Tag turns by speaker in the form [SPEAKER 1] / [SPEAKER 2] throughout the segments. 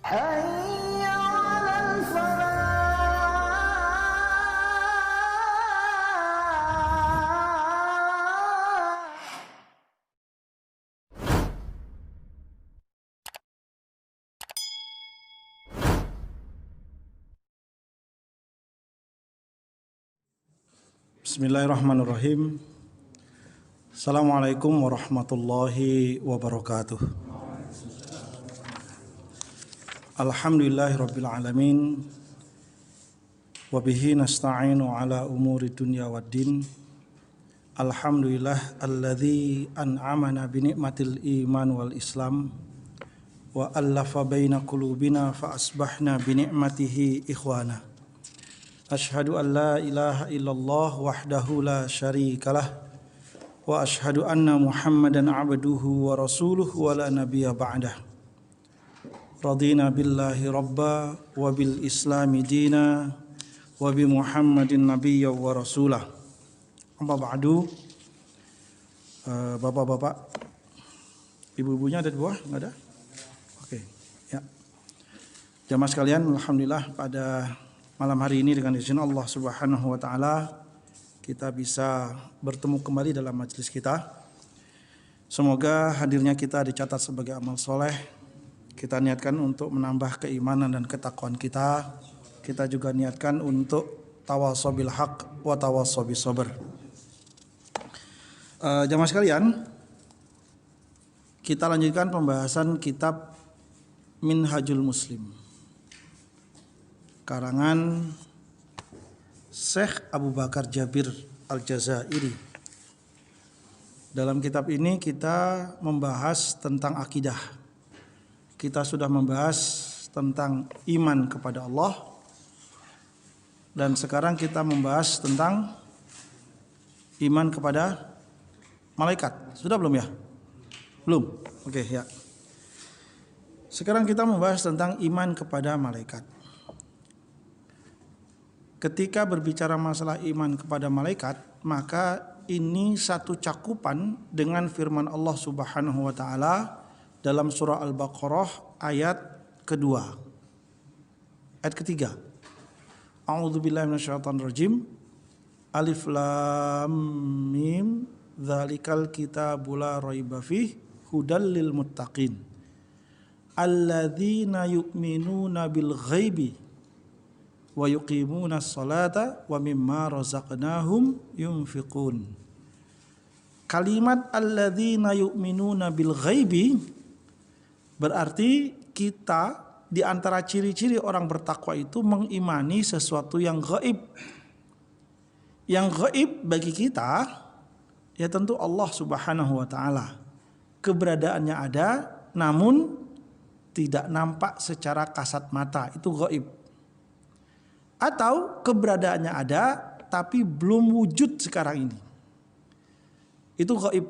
[SPEAKER 1] حي على الفلاح.
[SPEAKER 2] Bismillahirrahmanirrahim. Assalamualaikum warahmatullahi wabarakatuh. Alhamdulillahirabbil alamin. Wa bihi nasta'inu ala umuri dunya waddin. Alhamdulillah alladzi an'amana bi ni'matil iman wal islam wa allafa baina qulubina fa asbahna bi ni'matihi ikhwana. Ashhadu an la ilaha illallah wahdahu la syarikalah wa ashhadu anna Muhammadan abduhu wa rasuluhu wa la nabiyya ba'dah. Radina billahi rabba wa bil islami dina wa bi Muhammadin nabiyya wa rasulah. Amma ba'du. Bapak-bapak, ibu-ibunya ada di bawah? Enggak ada? Oke, ya. Jamaah sekalian, alhamdulillah pada malam hari ini dengan izin Allah Subhanahu wa taala kita bisa bertemu kembali dalam majelis kita. Semoga hadirnya kita dicatat sebagai amal soleh. Kita niatkan untuk menambah keimanan dan ketakwaan kita. Kita juga niatkan untuk tawassaw bil haq wa tawassaw bis sabr. Jamaah sekalian, kita lanjutkan pembahasan kitab Minhajul Muslim karangan Syekh Abu Bakar Jabir Al-Jazairi. Dalam kitab ini kita membahas tentang akidah. Kita sudah membahas tentang iman kepada Allah. Dan sekarang kita membahas tentang iman kepada malaikat. Sudah belum ya? Belum. Oke, ya. Sekarang kita membahas tentang iman kepada malaikat. Ketika berbicara masalah iman kepada malaikat, maka ini satu cakupan dengan firman Allah Subhanahu wa taala dalam surah Al-Baqarah ayat kedua. Ayat ketiga. A'udzubillahi minasyaitonirrajim. Alif lam mim dzalikal kitabul la raiba fihi hudal lil muttaqin. Alladzina yu'minuna bil ghaibi wa yuqimuna sholata wa mimma razaqnahum yunfiqun. Kalimat alladzina yu'minuna bil ghaibi berarti kita di antara ciri-ciri orang bertakwa itu mengimani sesuatu yang gaib. Yang gaib bagi kita ya tentu Allah Subhanahu wa taala. Keberadaannya ada namun tidak nampak secara kasat mata, itu gaib. Atau keberadaannya ada tapi belum wujud sekarang ini. Itu gaib.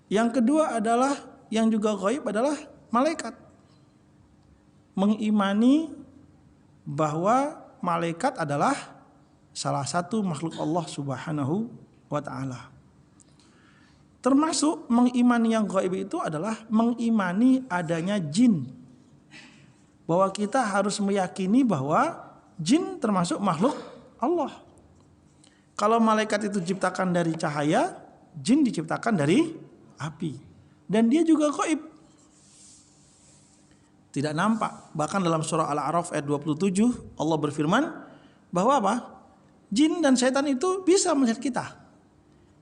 [SPEAKER 2] Yang kedua adalah yang juga gaib adalah malaikat. Mengimani bahwa malaikat adalah salah satu makhluk Allah Subhanahu wa taala. Termasuk mengimani yang gaib itu adalah mengimani adanya jin. Bahwa kita harus meyakini bahwa jin termasuk makhluk Allah. Kalau malaikat itu diciptakan dari cahaya, jin diciptakan dari api. Dan dia juga gaib. Tidak nampak. Bahkan dalam surah Al-A'raf ayat 27 Allah berfirman bahwa apa? Jin dan setan itu bisa melihat kita.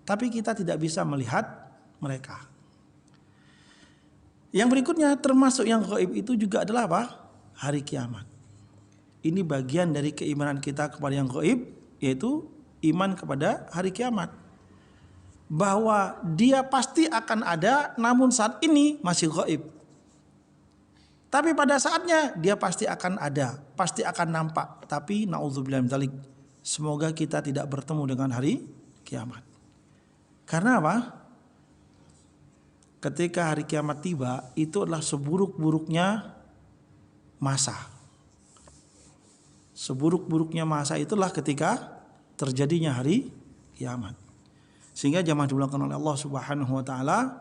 [SPEAKER 2] Tapi kita tidak bisa melihat mereka. Yang berikutnya termasuk yang gaib itu juga adalah apa? Hari kiamat. Ini bagian dari keimanan kita kepada yang gaib, yaitu iman kepada hari kiamat. Bahwa dia pasti akan ada, namun saat ini masih gaib. Tapi pada saatnya dia pasti akan ada, pasti akan nampak. Tapi na'udzubillah min dzalik, semoga kita tidak bertemu dengan hari kiamat. Karena apa? Ketika hari kiamat tiba, itu adalah seburuk-buruknya masa. Seburuk-buruknya masa itulah ketika terjadinya hari kiamat. Sehingga jamaah dimulakan oleh Allah Subhanahu wa taala,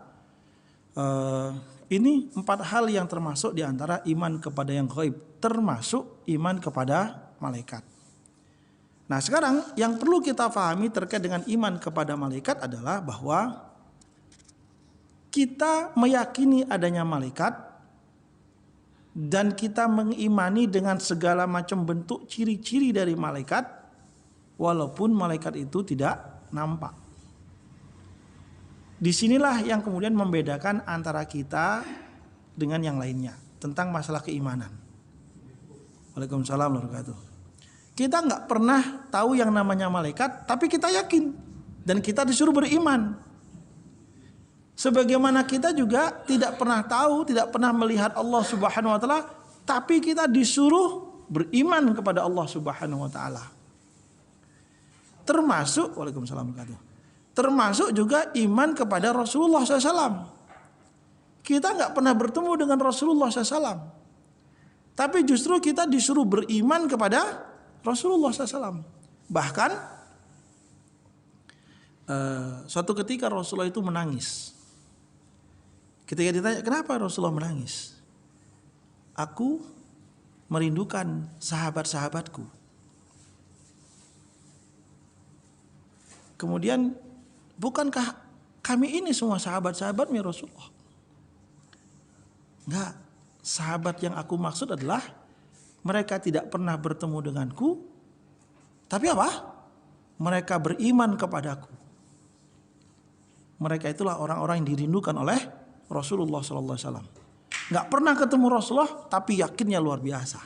[SPEAKER 2] Ini 4 hal yang termasuk diantara iman kepada yang gaib, termasuk iman kepada malaikat. Nah sekarang yang perlu kita pahami terkait dengan iman kepada malaikat adalah bahwa kita meyakini adanya malaikat dan kita mengimani dengan segala macam bentuk ciri-ciri dari malaikat walaupun malaikat itu tidak nampak. Disinilah yang kemudian membedakan antara kita dengan yang lainnya tentang masalah keimanan. Waalaikumsalam warahmatullahi wabarakatuh. Kita nggak pernah tahu yang namanya malaikat, tapi kita yakin dan kita disuruh beriman. Sebagaimana kita juga tidak pernah tahu, tidak pernah melihat Allah Subhanahu wa taala, tapi kita disuruh beriman kepada Allah Subhanahu wa taala. Termasuk waalaikumsalam warahmatullahi wabarakatuh. Termasuk juga iman kepada Rasulullah SAW. Kita nggak pernah bertemu dengan Rasulullah SAW, tapi justru kita disuruh beriman kepada Rasulullah SAW. Bahkan suatu ketika Rasulullah itu menangis. Ketika ditanya kenapa Rasulullah menangis, aku merindukan sahabat-sahabatku. Kemudian bukankah kami ini semua sahabat-sahabatnya Rasulullah? Enggak, sahabat yang aku maksud adalah mereka tidak pernah bertemu denganku, tapi apa? Mereka beriman kepadaku. Mereka itulah orang-orang yang dirindukan oleh Rasulullah SAW. Enggak pernah ketemu Rasulullah, tapi yakinnya luar biasa.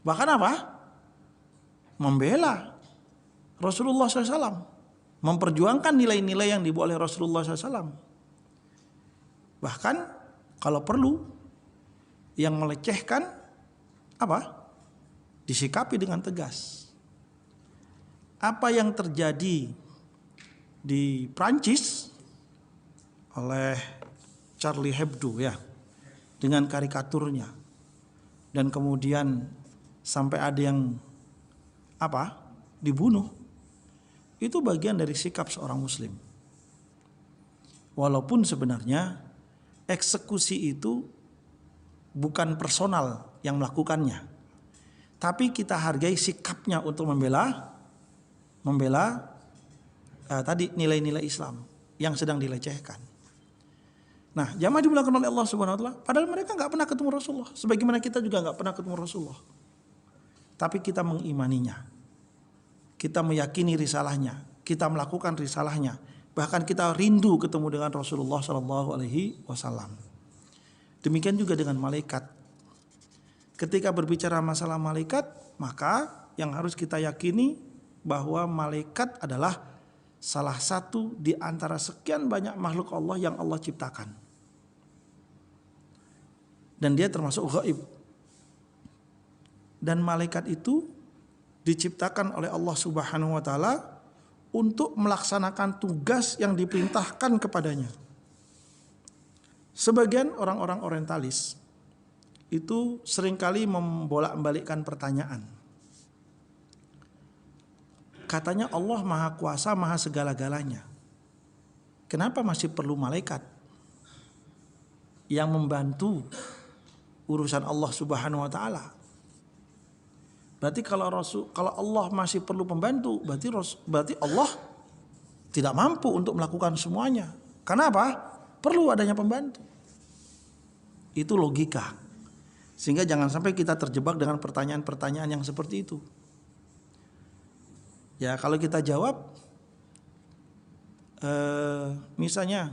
[SPEAKER 2] Bahkan apa? Membela Rasulullah SAW. Memperjuangkan nilai-nilai yang dibawa oleh Rasulullah SAW. Bahkan kalau perlu yang melecehkan apa? Disikapi dengan tegas. Apa yang terjadi di Prancis oleh Charlie Hebdo ya, dengan karikaturnya, dan kemudian sampai ada yang apa? Dibunuh. Itu bagian dari sikap seorang muslim. Walaupun sebenarnya eksekusi itu bukan personal yang melakukannya, tapi kita hargai sikapnya untuk membela tadi nilai-nilai Islam yang sedang dilecehkan. Nah, jamaah dimuliakan oleh Allah Subhanahu wa taala, padahal mereka nggak pernah ketemu Rasulullah, sebagaimana kita juga nggak pernah ketemu Rasulullah. Tapi kita mengimaninya. Kita meyakini risalahnya, kita melakukan risalahnya, bahkan kita rindu ketemu dengan Rasulullah SAW. Demikian juga dengan malaikat. Ketika berbicara masalah malaikat, maka yang harus kita yakini bahwa malaikat adalah salah satu di antara sekian banyak makhluk Allah yang Allah ciptakan. Dan dia termasuk gaib. Dan malaikat itu diciptakan oleh Allah Subhanahu wa taala untuk melaksanakan tugas yang diperintahkan kepadanya. Sebagian orang-orang orientalis itu seringkali membolak-balikkan pertanyaan. Katanya Allah Maha Kuasa, Maha segala-galanya. Kenapa masih perlu malaikat yang membantu urusan Allah Subhanahu wa taala? Berarti kalau Allah masih perlu pembantu, berarti Allah tidak mampu untuk melakukan semuanya. Kenapa? Perlu adanya pembantu. Itu logika. Sehingga jangan sampai kita terjebak dengan pertanyaan-pertanyaan yang seperti itu. Ya kalau kita jawab, misalnya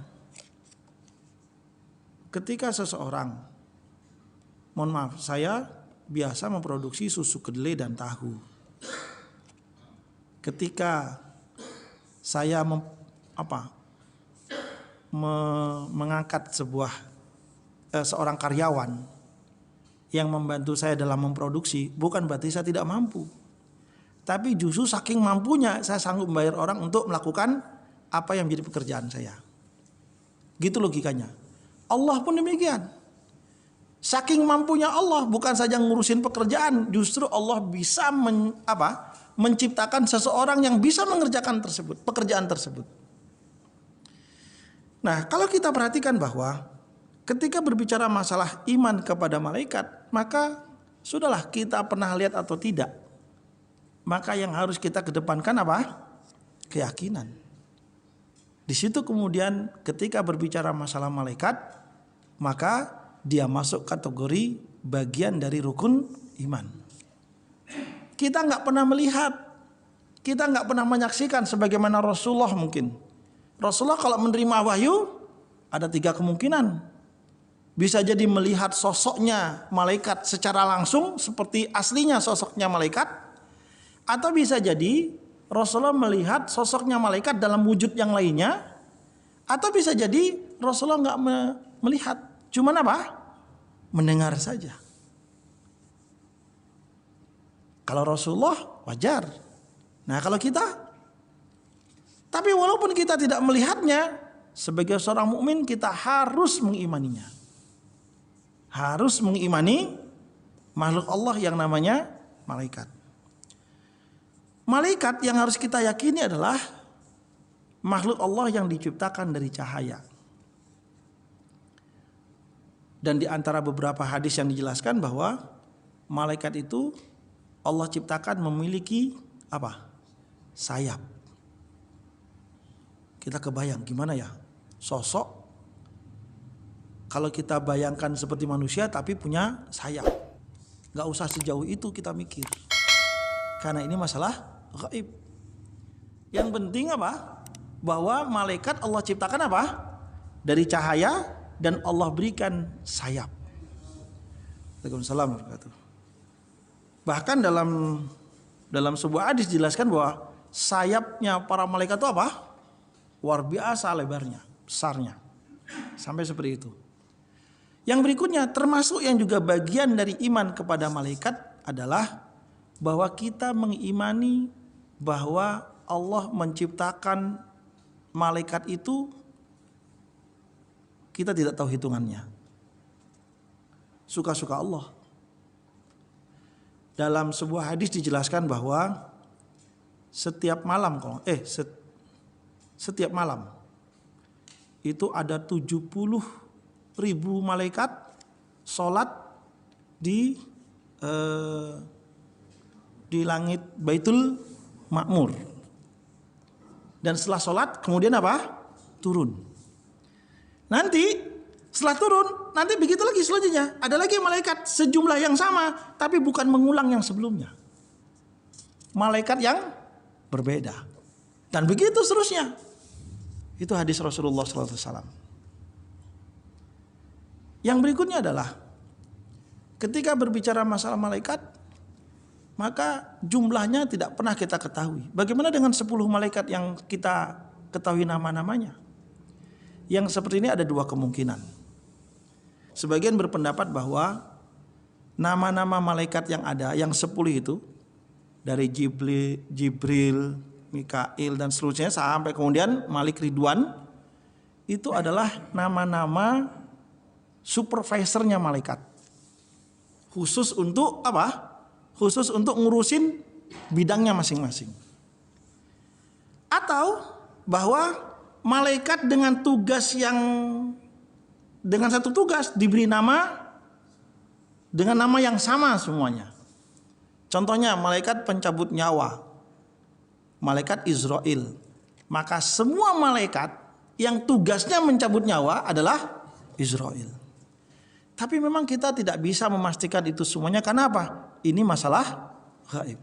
[SPEAKER 2] ketika seseorang, mohon maaf, saya biasa memproduksi susu kedelai dan tahu. Ketika saya mengangkat seorang karyawan yang membantu saya dalam memproduksi, bukan berarti saya tidak mampu. Tapi justru saking mampunya saya sanggup membayar orang untuk melakukan apa yang menjadi pekerjaan saya. Gitu logikanya. Allah pun demikian. Saking mampunya Allah, bukan saja ngurusin pekerjaan, justru Allah bisa menciptakan seseorang yang bisa mengerjakan pekerjaan tersebut. Nah, kalau kita perhatikan bahwa ketika berbicara masalah iman kepada malaikat, maka sudahlah kita pernah lihat atau tidak. Maka yang harus kita kedepankan apa? Keyakinan. Di situ kemudian ketika berbicara masalah malaikat, maka dia masuk kategori bagian dari rukun iman. Kita nggak pernah melihat, kita nggak pernah menyaksikan sebagaimana Rasulullah mungkin. Rasulullah kalau menerima wahyu ada 3 kemungkinan. Bisa jadi melihat sosoknya malaikat secara langsung seperti aslinya sosoknya malaikat, atau bisa jadi Rasulullah melihat sosoknya malaikat dalam wujud yang lainnya, atau bisa jadi Rasulullah nggak melihat, cuman apa? Mendengar saja. Kalau Rasulullah wajar. Nah kalau kita, tapi walaupun kita tidak melihatnya, sebagai seorang mukmin kita harus mengimaninya. Harus mengimani makhluk Allah yang namanya malaikat. Malaikat yang harus kita yakini adalah makhluk Allah yang diciptakan dari cahaya. Dan di antara beberapa hadis yang dijelaskan bahwa malaikat itu Allah ciptakan memiliki apa? Sayap. Kita kebayang gimana ya sosok kalau kita bayangkan seperti manusia tapi punya sayap. Gak usah sejauh itu kita mikir. Karena ini masalah gaib. Yang penting apa? Bahwa malaikat Allah ciptakan apa? Dari cahaya dan Allah berikan sayap. Waalaikumsalam warahmatullahi wabarakatuh. Bahkan dalam sebuah hadis dijelaskan bahwa sayapnya para malaikat itu apa? Luar biasa lebarnya, besarnya. Sampai seperti itu. Yang berikutnya termasuk yang juga bagian dari iman kepada malaikat adalah bahwa kita mengimani bahwa Allah menciptakan malaikat itu kita tidak tahu hitungannya. Suka-suka Allah. Dalam sebuah hadis dijelaskan bahwa setiap malam itu ada 70.000 malaikat sholat di langit Baitul Ma'mur. Dan setelah sholat kemudian apa? Turun. Nanti setelah turun, nanti begitu lagi selanjutnya. Ada lagi malaikat sejumlah yang sama, tapi bukan mengulang yang sebelumnya. Malaikat yang berbeda. Dan begitu seterusnya. Itu hadis Rasulullah SAW. Yang berikutnya adalah ketika berbicara masalah malaikat, maka jumlahnya tidak pernah kita ketahui. Bagaimana dengan 10 malaikat yang kita ketahui nama-namanya? Yang seperti ini ada 2 kemungkinan. Sebagian berpendapat bahwa nama-nama malaikat yang ada, yang 10 itu, dari Jibril, Mikail dan seterusnya sampai kemudian Malik Ridwan, itu adalah nama-nama supervisornya malaikat. Khusus untuk apa? Khusus untuk ngurusin bidangnya masing-masing. Atau bahwa malaikat dengan satu tugas diberi nama dengan nama yang sama semuanya. Contohnya malaikat pencabut nyawa, malaikat Israel. Maka semua malaikat yang tugasnya mencabut nyawa adalah Israel. Tapi memang kita tidak bisa memastikan itu semuanya. Karena apa? Ini masalah gaib.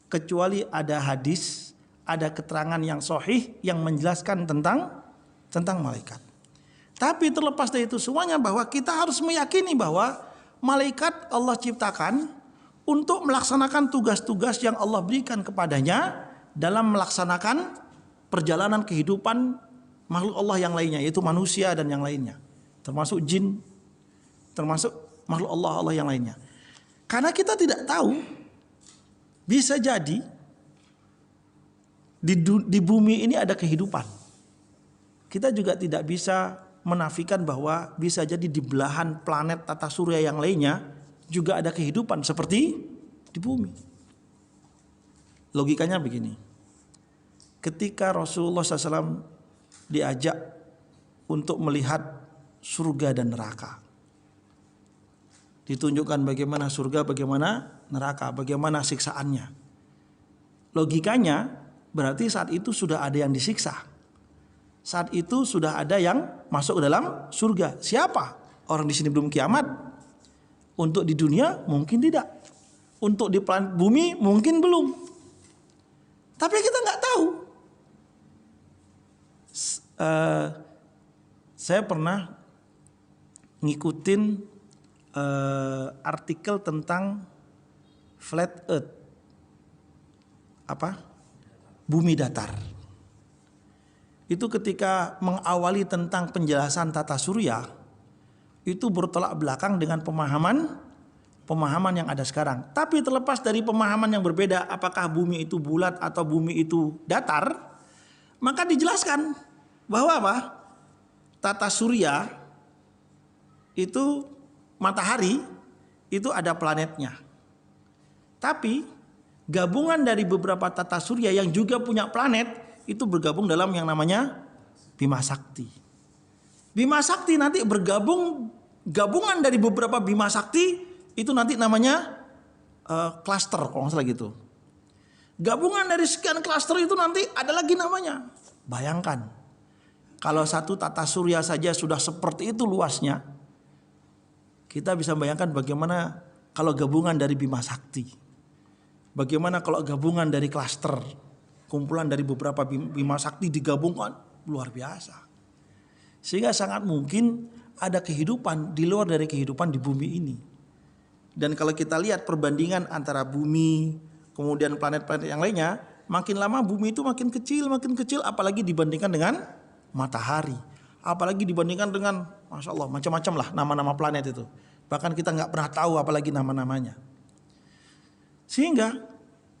[SPEAKER 2] Kecuali ada hadis, ada keterangan yang sahih yang menjelaskan tentang malaikat. Tapi terlepas dari itu semuanya, bahwa kita harus meyakini bahwa malaikat Allah ciptakan untuk melaksanakan tugas-tugas yang Allah berikan kepadanya dalam melaksanakan perjalanan kehidupan makhluk Allah yang lainnya, yaitu manusia dan yang lainnya, termasuk jin, termasuk makhluk Allah yang lainnya. Karena kita tidak tahu, bisa jadi di bumi ini ada kehidupan. Kita juga tidak bisa menafikan bahwa bisa jadi di belahan planet tata surya yang lainnya juga ada kehidupan seperti di bumi. Logikanya begini. Ketika Rasulullah SAW diajak untuk melihat surga dan neraka. Ditunjukkan bagaimana surga, bagaimana neraka, bagaimana siksaannya. Logikanya berarti saat itu sudah ada yang disiksa. Saat itu sudah ada yang masuk ke dalam surga. Siapa? Orang di sini belum kiamat. Untuk di dunia mungkin tidak. Untuk di planet bumi mungkin belum. Tapi kita nggak tahu. Saya pernah ngikutin artikel tentang flat earth, bumi datar. Itu ketika mengawali tentang penjelasan tata surya, itu bertolak belakang dengan pemahaman yang ada sekarang. Tapi terlepas dari pemahaman yang berbeda, apakah bumi itu bulat atau bumi itu datar, maka dijelaskan bahwa tata surya itu matahari itu ada planetnya. Tapi gabungan dari beberapa tata surya yang juga punya planet itu bergabung dalam yang namanya Bima Sakti. Bima Sakti nanti gabungan dari beberapa Bima Sakti itu nanti namanya klaster kalau nggak salah gitu. Gabungan dari sekian klaster itu nanti ada lagi namanya. Bayangkan kalau satu tata surya saja sudah seperti itu luasnya, kita bisa bayangkan bagaimana kalau gabungan dari Bima Sakti. Bagaimana kalau gabungan dari klaster, kumpulan dari beberapa Bima Sakti digabungkan, luar biasa. Sehingga sangat mungkin ada kehidupan di luar dari kehidupan di bumi ini. Dan kalau kita lihat perbandingan antara bumi, kemudian planet-planet yang lainnya, makin lama bumi itu makin kecil, apalagi dibandingkan dengan matahari. Apalagi dibandingkan dengan, Masya Allah, macam-macam lah nama-nama planet itu. Bahkan kita nggak pernah tahu apalagi nama-namanya. Sehingga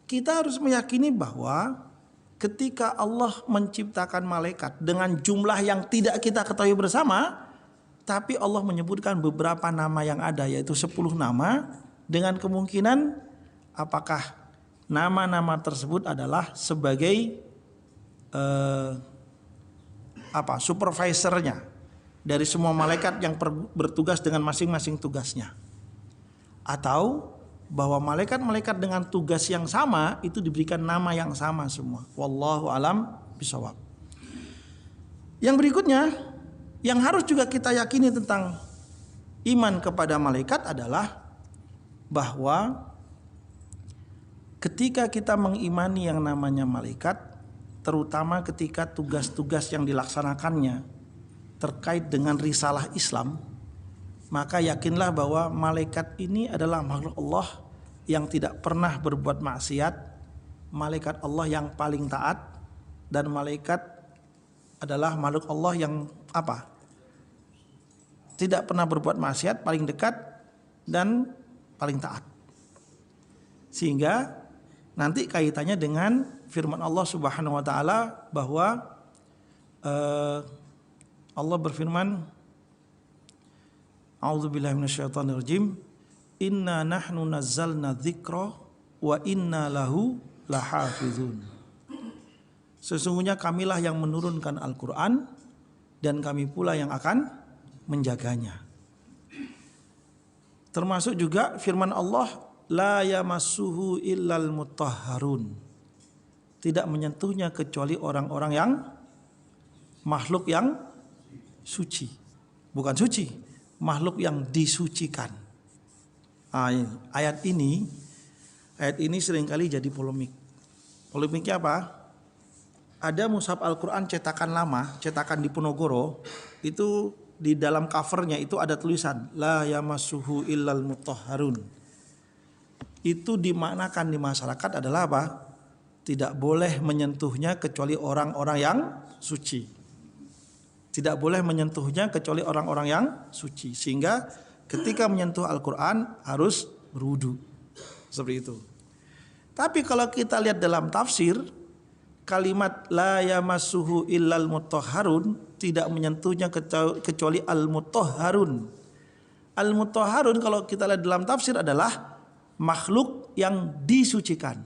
[SPEAKER 2] kita harus meyakini bahwa ketika Allah menciptakan malaikat dengan jumlah yang tidak kita ketahui bersama, tapi Allah menyebutkan beberapa nama yang ada, yaitu 10 nama, dengan kemungkinan apakah nama-nama tersebut adalah sebagai supervisornya dari semua malaikat yang bertugas dengan masing-masing tugasnya, atau bahwa malaikat-malaikat dengan tugas yang sama itu diberikan nama yang sama semua. Wallahu alam bishawab. Yang berikutnya yang harus juga kita yakini tentang iman kepada malaikat adalah bahwa ketika kita mengimani yang namanya malaikat, terutama ketika tugas-tugas yang dilaksanakannya terkait dengan risalah Islam, maka yakinlah bahwa malaikat ini adalah makhluk Allah yang tidak pernah berbuat maksiat, malaikat Allah yang paling taat, dan malaikat adalah makhluk Allah yang tidak pernah berbuat maksiat, paling dekat dan paling taat. Sehingga nanti kaitannya dengan firman Allah Subhanahu wa taala bahwa Allah berfirman, A'udzubillahi minasyaitonirrajim. Inna nahnu nazzalna dzikra wa inna lahu lahafizun. Sesungguhnya kamilah yang menurunkan Al-Qur'an dan kami pula yang akan menjaganya. Termasuk juga firman Allah, la yamassuhu illal mutahharun. Tidak menyentuhnya kecuali orang-orang yang makhluk yang suci. Bukan suci, makhluk yang disucikan. Ayat ini seringkali jadi polemik. Polemiknya apa? Ada mushaf Al-Quran cetakan lama, cetakan di Ponorogo, itu di dalam covernya itu ada tulisan la yamassuhu illal mutahharun. Itu dimaknakan di masyarakat adalah apa? Tidak boleh menyentuhnya kecuali orang-orang yang suci. Tidak boleh menyentuhnya kecuali orang-orang yang suci. Sehingga ketika menyentuh Al-Quran harus berwudu. Seperti itu. Tapi kalau kita lihat dalam tafsir, kalimat la yamassuhu illal mutahharun tidak menyentuhnya kecuali al-mutahharun. Al-mutahharun kalau kita lihat dalam tafsir adalah makhluk yang disucikan.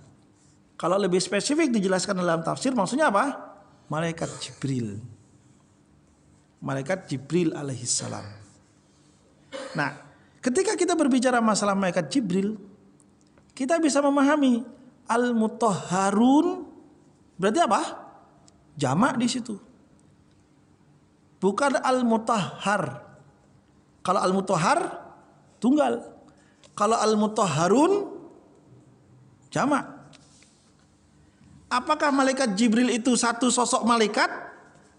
[SPEAKER 2] Kalau lebih spesifik dijelaskan dalam tafsir maksudnya apa? Malaikat Jibril. malaikat Jibril alaihissalam. Nah, ketika kita berbicara masalah malaikat Jibril, kita bisa memahami al-mutahharun berarti apa? Jamak di situ. Bukan al-mutahhar. Kalau al-mutahhar tunggal. Kalau al-mutahharun jamak. Apakah malaikat Jibril itu satu sosok malaikat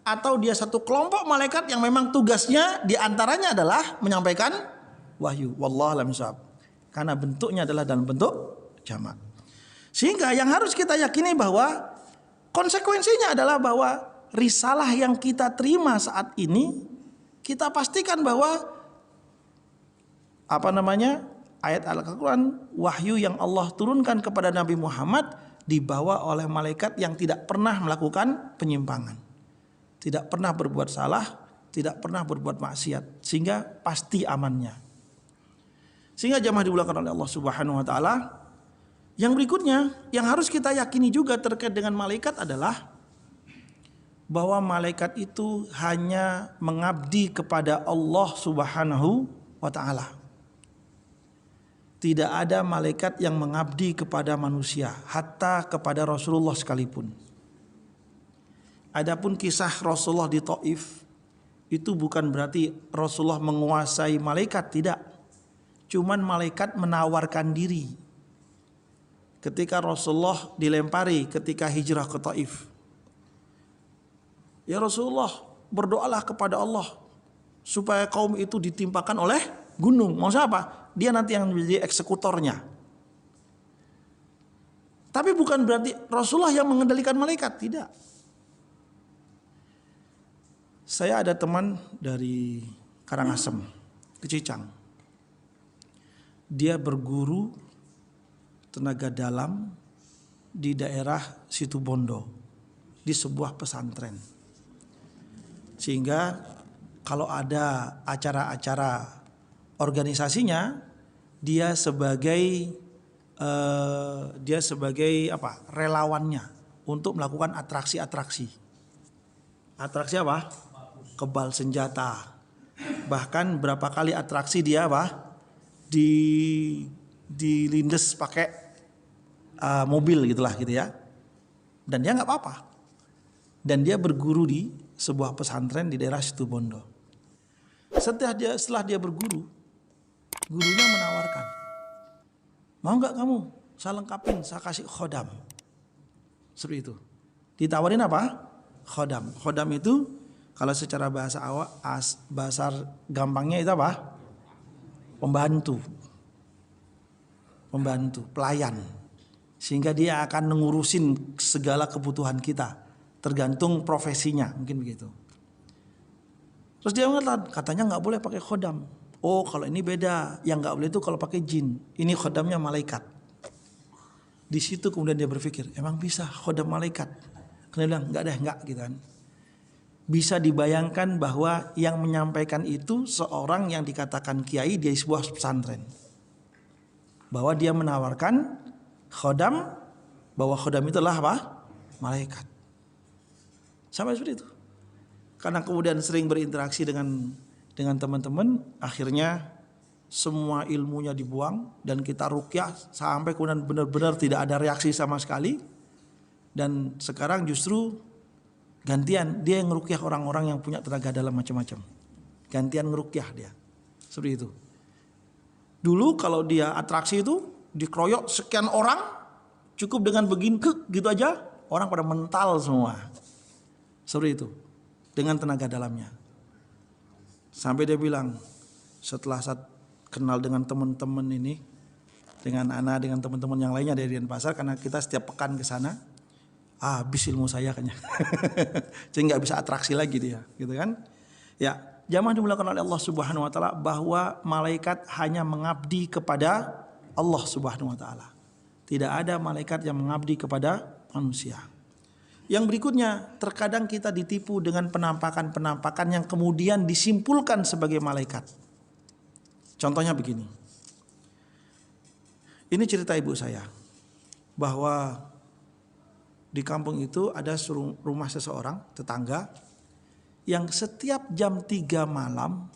[SPEAKER 2] atau dia satu kelompok malaikat yang memang tugasnya diantaranya adalah menyampaikan wahyu? Wallahu a'lam bishawab. Karena bentuknya adalah dalam bentuk jamak. Sehingga yang harus kita yakini bahwa konsekuensinya adalah bahwa risalah yang kita terima saat ini, kita pastikan bahwa ayat Al-Quran, wahyu yang Allah turunkan kepada Nabi Muhammad dibawa oleh malaikat yang tidak pernah melakukan penyimpangan, tidak pernah berbuat salah, tidak pernah berbuat maksiat, sehingga pasti amannya. Sehingga jamaah dimuliakan oleh Allah Subhanahu wa taala, yang berikutnya yang harus kita yakini juga terkait dengan malaikat adalah bahwa malaikat itu hanya mengabdi kepada Allah Subhanahu wa taala. Tidak ada malaikat yang mengabdi kepada manusia, hatta kepada Rasulullah sekalipun. Adapun kisah Rasulullah di Taif itu bukan berarti Rasulullah menguasai malaikat, tidak. Cuman malaikat menawarkan diri. Ketika Rasulullah dilempari ketika hijrah ke Taif. Ya Rasulullah, berdoalah kepada Allah supaya kaum itu ditimpakan oleh gunung. Maksudnya apa? Dia nanti yang menjadi eksekutornya. Tapi bukan berarti Rasulullah yang mengendalikan malaikat, tidak. Saya ada teman dari Karangasem, Kecicang. Dia berguru tenaga dalam di daerah Situbondo, di sebuah pesantren. Sehingga kalau ada acara-acara organisasinya, dia sebagai relawannya untuk melakukan atraksi-atraksi. Atraksi apa? Kebal senjata. Bahkan berapa kali atraksi dia dilindes pakai mobil gitulah gitu ya. Dan dia nggak apa-apa. Dan dia berguru di sebuah pesantren di daerah Situbondo. Setelah dia berguru, gurunya menawarkan, mau nggak kamu saya lengkapin, saya kasih khodam. Seperti itu. Ditawarin apa? Khodam. Khodam itu kalau secara bahasa gampangnya itu apa? Pembantu, pelayan. Sehingga dia akan ngurusin segala kebutuhan kita, tergantung profesinya, mungkin begitu. Terus dia mengatakan, katanya nggak boleh pakai khodam. Oh, kalau ini beda. Yang nggak boleh itu kalau pakai jin. Ini khodamnya malaikat. Di situ kemudian dia berpikir, emang bisa khodam malaikat? Karena dia bilang nggak gitu kan. Bisa dibayangkan bahwa yang menyampaikan itu seorang yang dikatakan kiai di sebuah pesantren. Bahwa dia menawarkan khodam, bahwa khodam itu adalah apa? Malaikat. Sampai seperti itu. Karena kemudian sering berinteraksi dengan teman-teman, akhirnya semua ilmunya dibuang dan kita ruqyah sampai kemudian benar-benar tidak ada reaksi sama sekali. Dan sekarang justru gantian dia yang ngeruqyah orang-orang yang punya tenaga dalam macam-macam. Gantian ngeruqyah dia. Seperti itu. Dulu kalau dia atraksi itu dikeroyok sekian orang, cukup dengan begini gitu aja, orang pada mental semua. Seperti itu. Dengan tenaga dalamnya. Sampai dia bilang, setelah saya kenal dengan teman-teman ini, dengan Ana, dengan teman-teman yang lainnya dari Denpasar, karena kita setiap pekan ke sana, habis ilmu saya kayaknya. Jadi nggak bisa atraksi lagi dia, gitu kan? Ya, jamaah dimuliakan oleh Allah Subhanahu wa taala, bahwa malaikat hanya mengabdi kepada Allah Subhanahu wa taala. Tidak ada malaikat yang mengabdi kepada manusia. Yang berikutnya, terkadang kita ditipu dengan penampakan-penampakan yang kemudian disimpulkan sebagai malaikat. Contohnya begini. Ini cerita ibu saya, bahwa di kampung itu ada rumah seseorang, tetangga, yang setiap jam 3 malam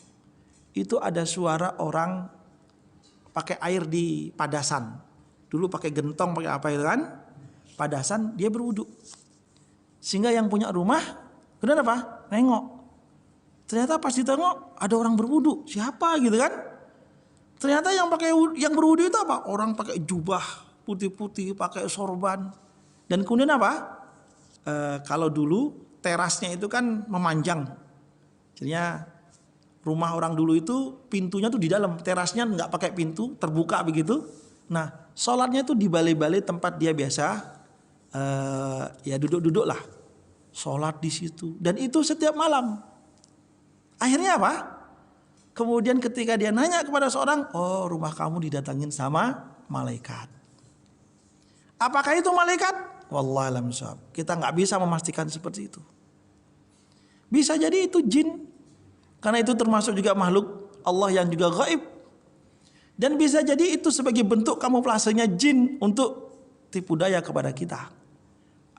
[SPEAKER 2] itu ada suara orang pakai air di padasan. Dulu pakai gentong, pakai apa itu kan? Padasan, dia berwudu. Sehingga yang punya rumah, kemudian apa? Nengok. Ternyata pas ditengok ada orang berwudu. Siapa gitu kan? Ternyata yang berwudu itu apa? Orang pakai jubah putih-putih, pakai sorban. Dan kemudian apa? Kalau dulu terasnya itu kan memanjang. Jadinya rumah orang dulu itu pintunya tuh di dalam, terasnya nggak pakai pintu, terbuka begitu. Nah, sholatnya tuh di balai-balai tempat dia biasa ya duduk-duduk lah, sholat di situ. Dan itu setiap malam. Akhirnya apa? Kemudian ketika dia nanya kepada seorang, oh rumah kamu didatangin sama malaikat. Apakah itu malaikat? Wallahualam bishawab. Kita nggak bisa memastikan seperti itu. Bisa jadi itu jin, karena itu termasuk juga makhluk Allah yang juga gaib. Dan bisa jadi itu sebagai bentuk kamuflasenya jin untuk tipu daya kepada kita.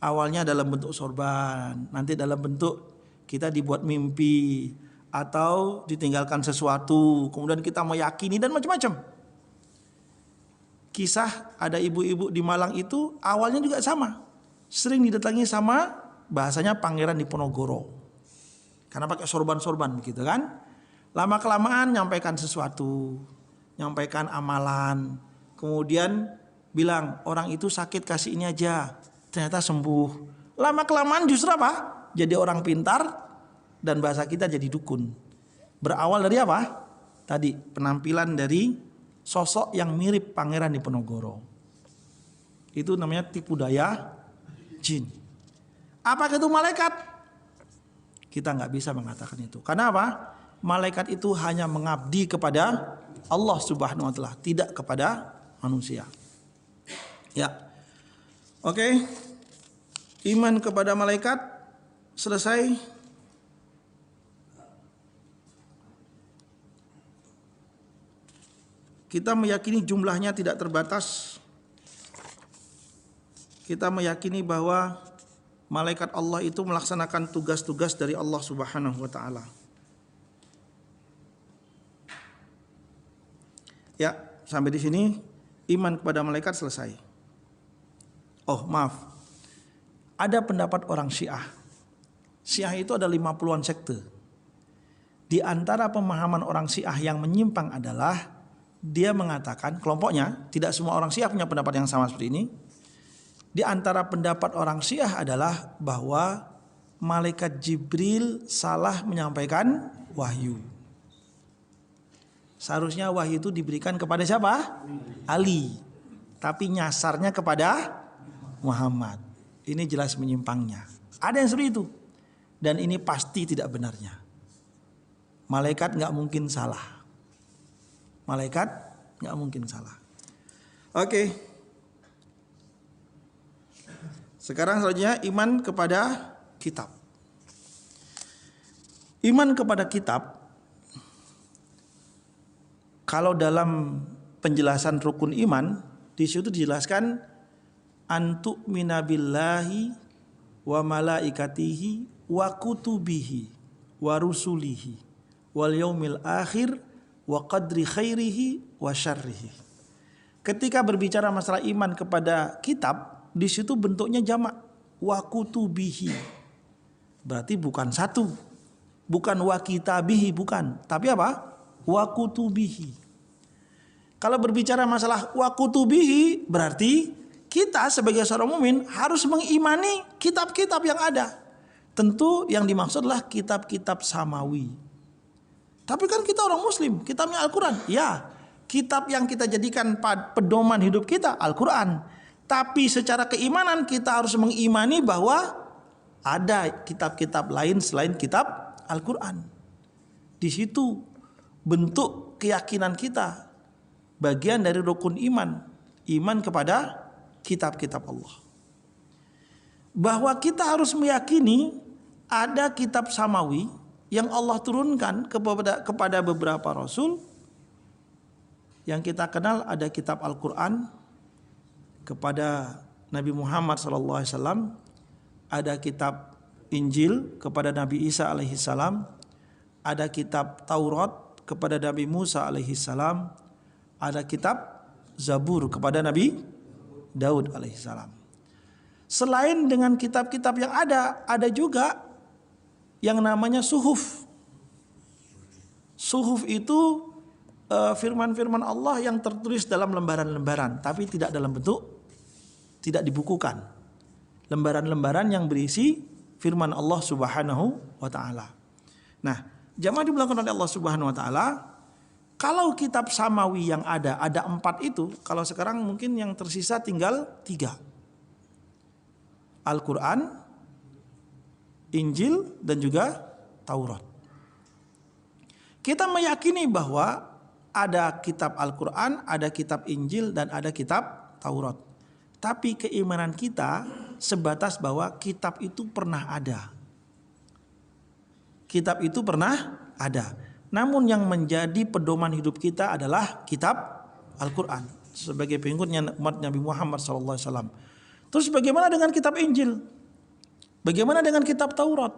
[SPEAKER 2] Awalnya dalam bentuk sorban, nanti dalam bentuk kita dibuat mimpi atau ditinggalkan sesuatu, kemudian kita meyakini dan macam-macam. Kisah ada ibu-ibu di Malang itu awalnya juga sama, sering didatangi sama bahasanya Pangeran Diponegoro, karena pakai sorban-sorban begitu kan. Lama kelamaan nyampaikan sesuatu, nyampaikan amalan, kemudian bilang orang itu sakit kasih ini aja, ternyata sembuh. Lama kelamaan justru apa? Jadi orang pintar. Dan bahasa kita jadi dukun. Berawal dari apa? Tadi penampilan dari sosok yang mirip Pangeran Diponegoro. Itu namanya tipu daya jin. Apakah itu malaikat? Kita nggak bisa mengatakan itu. Karena apa? Malaikat itu hanya mengabdi kepada Allah Subhanahu wa taala, tidak kepada manusia. Ya. Oke. Iman kepada malaikat selesai. Kita meyakini jumlahnya tidak terbatas. Kita meyakini bahwa malaikat Allah itu melaksanakan tugas-tugas dari Allah Subhanahu wa taala. Ya, sampai di sini iman kepada malaikat selesai. Oh, maaf. Ada pendapat orang Syiah. Syiah itu ada 50-an sekte. Di antara pemahaman orang Syiah yang menyimpang adalah dia mengatakan, kelompoknya, tidak semua orang Syiah punya pendapat yang sama seperti ini. Di antara pendapat orang Syiah adalah bahwa malaikat Jibril salah menyampaikan wahyu. Seharusnya wahyu itu diberikan kepada siapa? Ali. Tapi nyasarnya kepada Muhammad. Ini jelas menyimpangnya. Ada yang seperti itu. Dan ini pasti tidak benarnya. Malaikat nggak mungkin salah. Malaikat nggak mungkin salah. Oke. Sekarang selanjutnya iman kepada kitab. Iman kepada kitab, kalau dalam penjelasan rukun iman, di situ dijelaskan antu minabillahi wa malaikatihi wa kutubihi wa rusulihi wal yaumil akhir wa qadri khairihi wa syarrihi. Ketika berbicara masalah iman kepada kitab, di situ bentuknya jamak, wa kutubihi. Berarti bukan satu, bukan wa kitabihi, bukan, tapi apa? Wa kutubihi. Kalau berbicara masalah wa kutubihi, berarti kita sebagai seorang mukmin harus mengimani kitab-kitab yang ada. Tentu yang dimaksud adalah kitab-kitab samawi. Tapi kan kita orang muslim, kitabnya Al-Quran. Ya, kitab yang kita jadikan pedoman hidup kita Al-Quran. Tapi secara keimanan kita harus mengimani bahwa ada kitab-kitab lain selain kitab Al-Quran. Di situ bentuk keyakinan kita, bagian dari rukun iman. Iman kepada kitab-kitab Allah. Bahwa kita harus meyakini ada kitab samawi yang Allah turunkan kepada beberapa rasul. Yang kita kenal ada kitab Al-Quran kepada Nabi Muhammad SAW, ada kitab Injil kepada Nabi Isa alaihissalam, ada kitab Taurat kepada Nabi Musa alaihissalam, ada kitab Zabur kepada Nabi Daud alaihissalam. Selain dengan kitab-kitab yang ada juga yang namanya suhuf. Suhuf itu firman-firman Allah yang tertulis dalam lembaran-lembaran, tapi tidak dalam bentuk, tidak dibukukan. Lembaran-lembaran yang berisi firman Allah Subhanahu wa taala. Nah, jamaah dimulakan oleh Allah Subhanahu wa taala, kalau kitab samawi yang ada 4 itu, kalau sekarang mungkin yang tersisa tinggal 3. Al-Qur'an, Injil dan juga Taurat. Kita meyakini bahwa ada kitab Al-Qur'an, ada kitab Injil dan ada kitab Taurat. Tapi keimanan kita sebatas bahwa kitab itu pernah ada. Kitab itu pernah ada. Namun yang menjadi pedoman hidup kita adalah kitab Al-Qur'an sebagai pengikutnya umat Nabi Muhammad SAW. Terus bagaimana dengan kitab Injil? Bagaimana dengan kitab Taurat?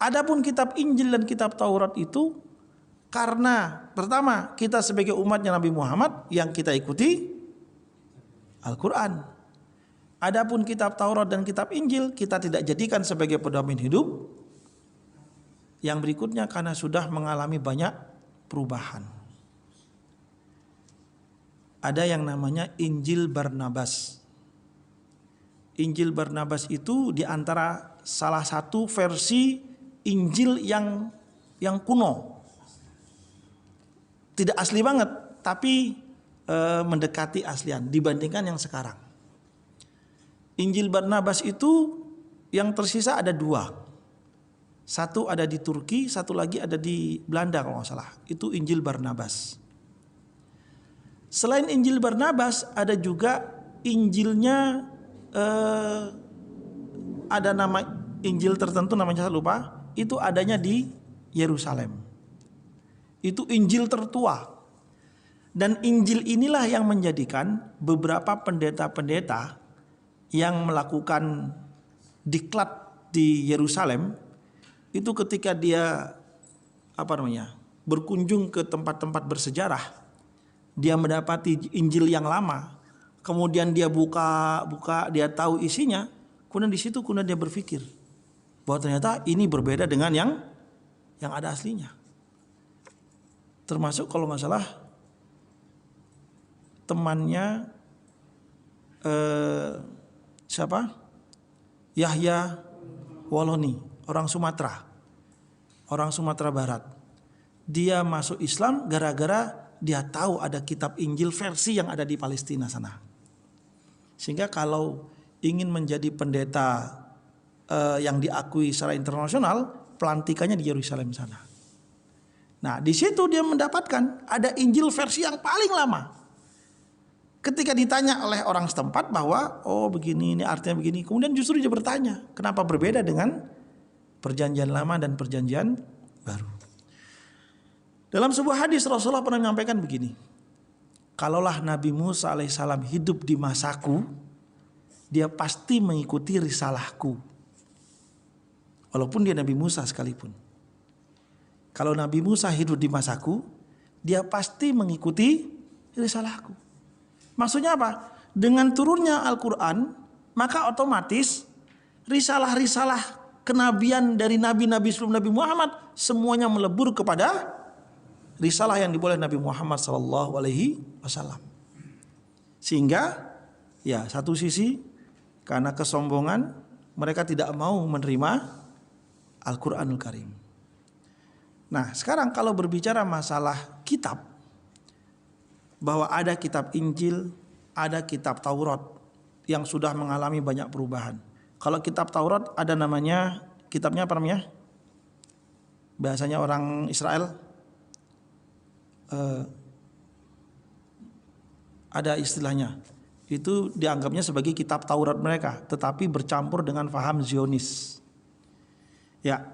[SPEAKER 2] Adapun kitab Injil dan kitab Taurat itu, karena pertama kita sebagai umatnya Nabi Muhammad yang kita ikuti Al-Quran. Adapun kitab Taurat dan kitab Injil kita tidak jadikan sebagai pedoman hidup. Yang berikutnya karena sudah mengalami banyak perubahan. Ada yang namanya Injil Barnabas. Injil Barnabas itu diantara salah satu versi Injil yang kuno. Tidak asli banget, tapi mendekati aslian dibandingkan yang sekarang. Injil Barnabas itu yang tersisa ada 2. Satu ada di Turki, satu lagi ada di Belanda kalau nggak salah. Itu Injil Barnabas. Selain Injil Barnabas ada juga Injilnya ada nama Injil tertentu namanya saya lupa. Itu adanya di Yerusalem. Itu Injil tertua. Dan Injil inilah yang menjadikan beberapa pendeta-pendeta yang melakukan diklat di Yerusalem itu ketika dia berkunjung ke tempat-tempat bersejarah, dia mendapati Injil yang lama, kemudian dia buka, dia tahu isinya, kemudian di situ dia berpikir bahwa ternyata ini berbeda dengan yang ada aslinya. Termasuk kalau nggak salah temannya Yahya Waloni, orang Sumatera Barat. Dia masuk Islam gara-gara dia tahu ada kitab Injil versi yang ada di Palestina sana. Sehingga kalau ingin menjadi pendeta yang diakui secara internasional, pelantikannya di Yerusalem sana. Nah, di situ dia mendapatkan ada Injil versi yang paling lama. Ketika ditanya oleh orang setempat bahwa begini, ini artinya begini, kemudian justru dia bertanya, kenapa berbeda dengan perjanjian lama dan perjanjian baru. Dalam sebuah hadis Rasulullah pernah menyampaikan begini, kalaulah Nabi Musa alaihissalam hidup di masaku, dia pasti mengikuti risalahku. Walaupun dia Nabi Musa sekalipun. Kalau Nabi Musa hidup di masaku, dia pasti mengikuti risalahku. Maksudnya apa? Dengan turunnya Al-Quran, maka otomatis risalah-risalah kenabian dari nabi-nabi sebelum Nabi Muhammad semuanya melebur kepada risalah yang dibawa Nabi Muhammad SAW. Sehingga ya satu sisi karena kesombongan mereka tidak mau menerima Al-Quranul Karim. Nah sekarang kalau berbicara masalah kitab, bahwa ada kitab Injil, ada kitab Taurat yang sudah mengalami banyak perubahan. Kalau kitab Taurat ada namanya, kitabnya apa namanya? Bahasanya orang Israel ada istilahnya. Itu dianggapnya sebagai kitab Taurat mereka, tetapi bercampur dengan faham Zionis. Ya,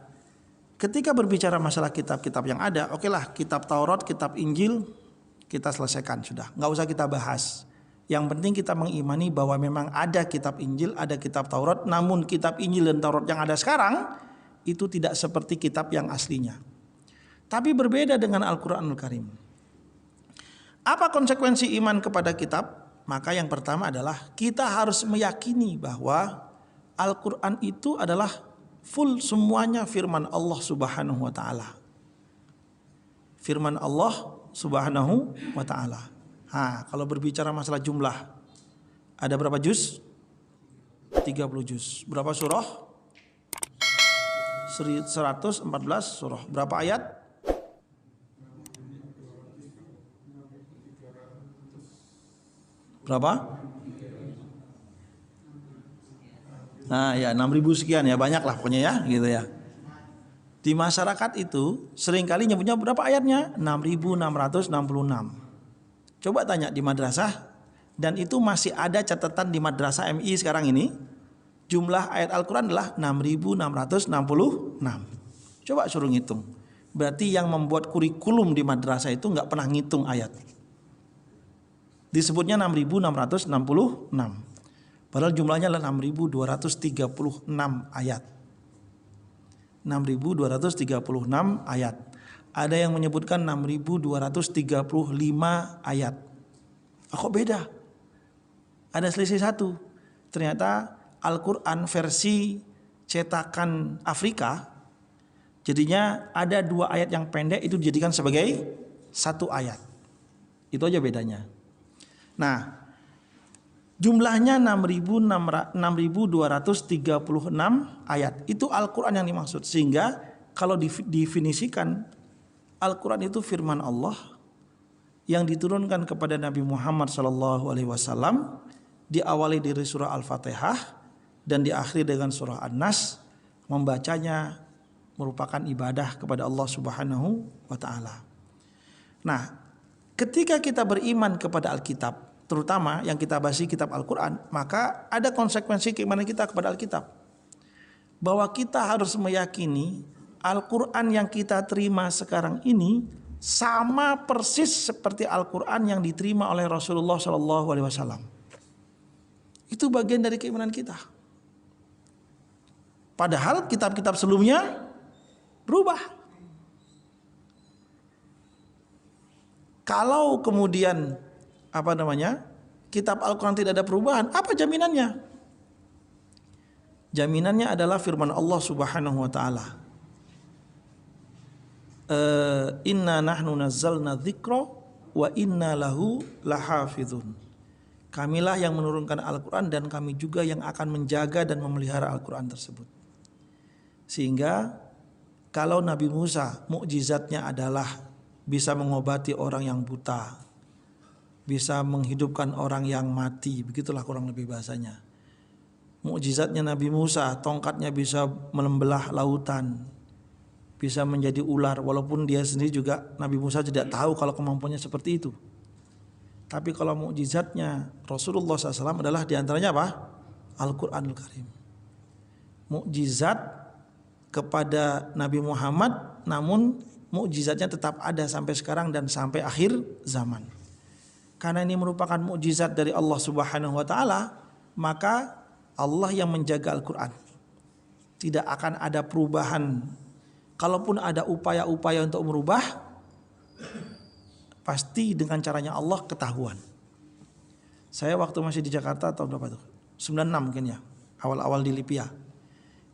[SPEAKER 2] ketika berbicara masalah kitab-kitab yang ada, okelah kitab Taurat, kitab Injil kita selesaikan sudah, nggak usah kita bahas. Yang penting kita mengimani bahwa memang ada kitab Injil, ada kitab Taurat. Namun kitab Injil dan Taurat yang ada sekarang itu tidak seperti kitab yang aslinya. Tapi berbeda dengan Al-Quranul Karim. Apa konsekuensi iman kepada kitab? Maka yang pertama adalah kita harus meyakini bahwa Al-Quran itu adalah full semuanya firman Allah Subhanahu wa taala. Firman Allah Subhanahu wa taala. Kalau berbicara masalah jumlah, ada berapa juz? 30 juz. Berapa surah? 114 surah. Berapa ayat? Berapa? Ya 6.000 sekian ya, banyak lah pokoknya ya, gitu ya. Di masyarakat itu seringkali nyebutnya berapa ayatnya? 6.666. Coba tanya di madrasah, dan itu masih ada catatan di madrasah MI sekarang ini. Jumlah ayat Al-Quran adalah 6.666. Coba suruh ngitung. Berarti yang membuat kurikulum di madrasah itu nggak pernah ngitung ayat. Disebutnya 6.666. Padahal jumlahnya adalah 6.236 ayat. 6.236 ayat. Ada yang menyebutkan 6.235 ayat. Kok beda? Ada selisih satu. Ternyata Al-Quran versi cetakan Afrika, jadinya ada 2 ayat yang pendek itu dijadikan sebagai 1 ayat. Itu aja bedanya. Nah, jumlahnya 6.236 ayat. Itu Al-Quran yang dimaksud. Sehingga kalau didefinisikan Al-Quran itu firman Allah yang diturunkan kepada Nabi Muhammad SAW, diawali dari surah Al-Fatihah dan diakhiri dengan surah An-Nas. Membacanya merupakan ibadah kepada Allah Subhanahu wa taala. Nah, ketika kita beriman kepada Alkitab, terutama yang kita bahas kitab Al-Quran, maka ada konsekuensi keimanan kita kepada Alkitab. Bahwa kita harus meyakini Al-Quran yang kita terima sekarang ini sama persis seperti Al-Quran yang diterima oleh Rasulullah SAW. Itu bagian dari keimanan kita. Padahal kitab-kitab sebelumnya berubah. Kalau kemudian kitab Al-Quran tidak ada perubahan, apa jaminannya? Jaminannya adalah firman Allah Subhanahu wa taala. Inna nahnu nazzalna dzikra wa inna lahu lahafizun. Kamilah yang menurunkan Al-Quran dan kami juga yang akan menjaga dan memelihara Al-Quran tersebut. Sehingga kalau Nabi Musa mukjizatnya adalah bisa mengobati orang yang buta, bisa menghidupkan orang yang mati, begitulah kurang lebih bahasanya. Mukjizatnya Nabi Musa, tongkatnya bisa membelah lautan, bisa menjadi ular, walaupun dia sendiri juga Nabi Musa tidak tahu kalau kemampuannya seperti itu. Tapi kalau mukjizatnya Rasulullah SAW adalah diantaranya apa? Al-Quranul Karim. Mukjizat kepada Nabi Muhammad, namun mukjizatnya tetap ada sampai sekarang dan sampai akhir zaman. Karena ini merupakan mukjizat dari Allah Subhanahu wa taala, maka Allah yang menjaga Al-Quran. Tidak akan ada perubahan. Kalaupun ada upaya-upaya untuk merubah, pasti dengan caranya Allah ketahuan. Saya waktu masih di Jakarta tahun berapa tuh? 96 mungkin ya, awal-awal di Lipia.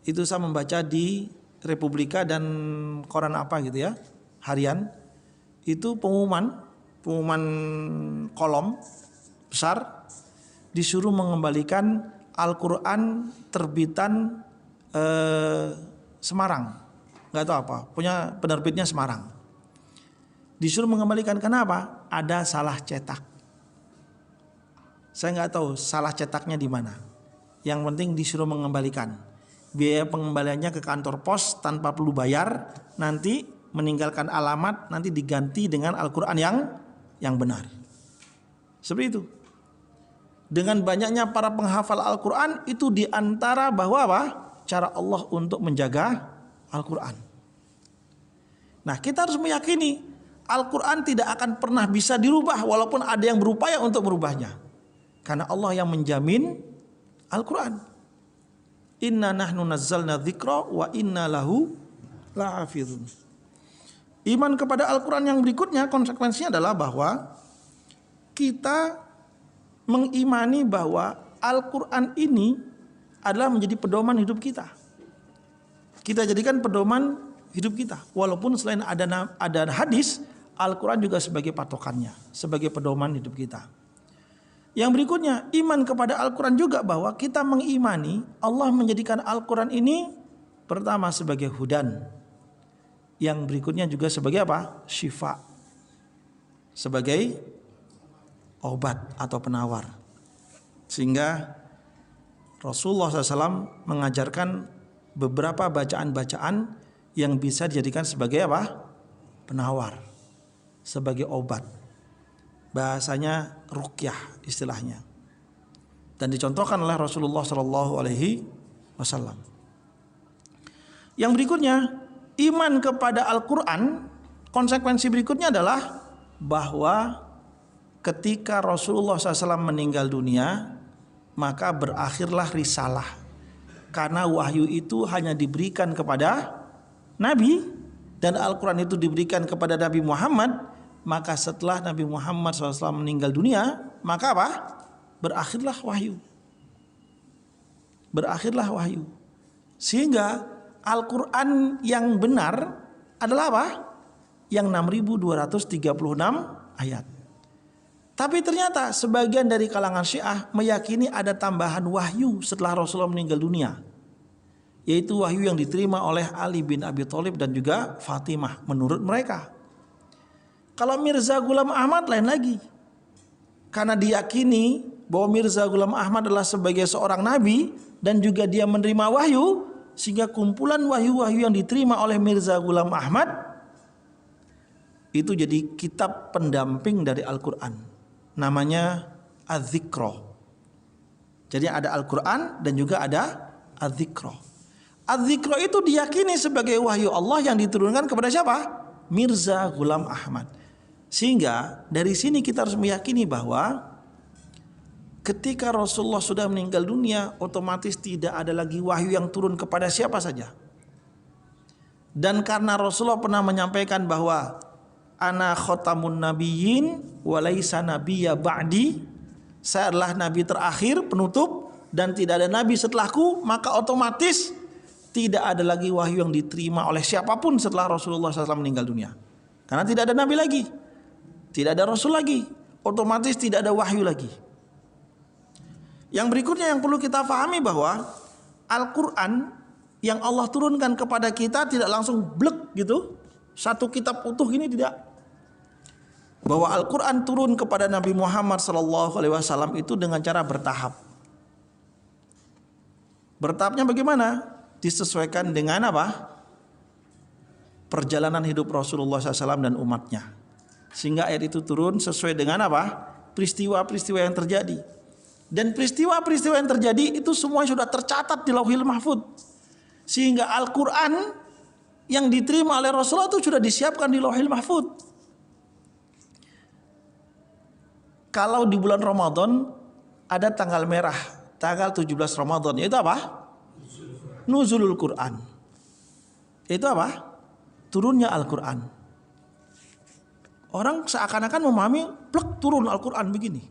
[SPEAKER 2] Itu saya membaca di Republika dan koran apa gitu ya, harian. Itu pengumuman kolom besar disuruh mengembalikan Al-Quran terbitan Semarang. Gak tahu apa, punya penerbitnya Semarang. Disuruh mengembalikan, kenapa? Ada salah cetak. Saya nggak tahu salah cetaknya di mana. Yang penting disuruh mengembalikan. Biaya pengembaliannya ke kantor pos tanpa perlu bayar. Nanti meninggalkan alamat, nanti diganti dengan Al-Quran yang benar. Seperti itu. Dengan banyaknya para penghafal Al-Quran, itu diantara bahwa apa? Cara Allah untuk menjaga Al-Quran. Nah, kita harus meyakini Al-Quran tidak akan pernah bisa dirubah walaupun ada yang berupaya untuk merubahnya. Karena Allah yang menjamin Al-Quran. Inna nahnu nazzalna dzikra wa inna lahu lahafizun. Iman kepada Al-Quran yang berikutnya konsekuensinya adalah bahwa kita mengimani bahwa Al-Quran ini adalah menjadi pedoman hidup kita. Kita jadikan pedoman hidup kita. Walaupun selain ada hadis, Al-Quran juga sebagai patokannya, sebagai pedoman hidup kita. Yang berikutnya, iman kepada Al-Quran juga bahwa kita mengimani Allah menjadikan Al-Quran ini pertama sebagai hudan. Yang berikutnya juga sebagai apa? Syifa. Sebagai obat atau penawar. Sehingga Rasulullah SAW mengajarkan beberapa bacaan-bacaan yang bisa dijadikan sebagai apa? Penawar, sebagai obat. Bahasanya ruqyah istilahnya. Dan dicontohkan oleh Rasulullah SAW. Yang berikutnya, iman kepada Al-Quran, konsekuensi berikutnya adalah bahwa ketika Rasulullah SAW meninggal dunia, maka berakhirlah risalah. Karena wahyu itu hanya diberikan kepada Nabi dan Al-Quran itu diberikan kepada Nabi Muhammad. Maka setelah Nabi Muhammad SAW meninggal dunia, maka apa? Berakhirlah wahyu. Berakhirlah wahyu. Sehingga Al-Quran yang benar adalah apa? Yang 6.236 ayat. Tapi ternyata sebagian dari kalangan Syiah meyakini ada tambahan wahyu setelah Rasulullah meninggal dunia, yaitu wahyu yang diterima oleh Ali bin Abi Thalib dan juga Fatimah menurut mereka. Kalau Mirza Ghulam Ahmad lain lagi, karena diyakini bahwa Mirza Ghulam Ahmad adalah sebagai seorang nabi dan juga dia menerima wahyu, sehingga kumpulan wahyu-wahyu yang diterima oleh Mirza Ghulam Ahmad itu jadi kitab pendamping dari Al-Quran. Namanya Az-Dzikra. Jadi ada Al-Quran dan juga ada Az-Dzikra. Az-Dzikra itu diyakini sebagai wahyu Allah yang diturunkan kepada siapa? Mirza Ghulam Ahmad. Sehingga dari sini kita harus meyakini bahwa ketika Rasulullah sudah meninggal dunia, otomatis tidak ada lagi wahyu yang turun kepada siapa saja. Dan karena Rasulullah pernah menyampaikan bahwa ana khatamun nabiyyin wa laisa nabiyya ba'di, saya adalah nabi terakhir penutup dan tidak ada nabi setelahku, maka otomatis tidak ada lagi wahyu yang diterima oleh siapapun setelah Rasulullah SAW meninggal dunia. Karena tidak ada nabi lagi, tidak ada rasul lagi, otomatis tidak ada wahyu lagi. Yang berikutnya yang perlu kita pahami bahwa Al-Quran yang Allah turunkan kepada kita tidak langsung blek gitu, satu kitab utuh ini tidak. Bahwa Al-Quran turun kepada Nabi Muhammad SAW itu dengan cara bertahap. Bertahapnya bagaimana? Disesuaikan dengan apa? Perjalanan hidup Rasulullah SAW dan umatnya. Sehingga ayat itu turun sesuai dengan apa? Peristiwa-peristiwa yang terjadi. Dan peristiwa-peristiwa yang terjadi itu semua sudah tercatat di Lauhil Mahfuz. Sehingga Al-Quran yang diterima oleh Rasulullah itu sudah disiapkan di Lauhil Mahfuz. Kalau di bulan Ramadan ada tanggal merah, tanggal 17 Ramadan, itu apa? Nuzulul Quran. Itu apa? Turunnya Al-Quran. Orang seakan-akan memahami plek turun Al-Quran begini.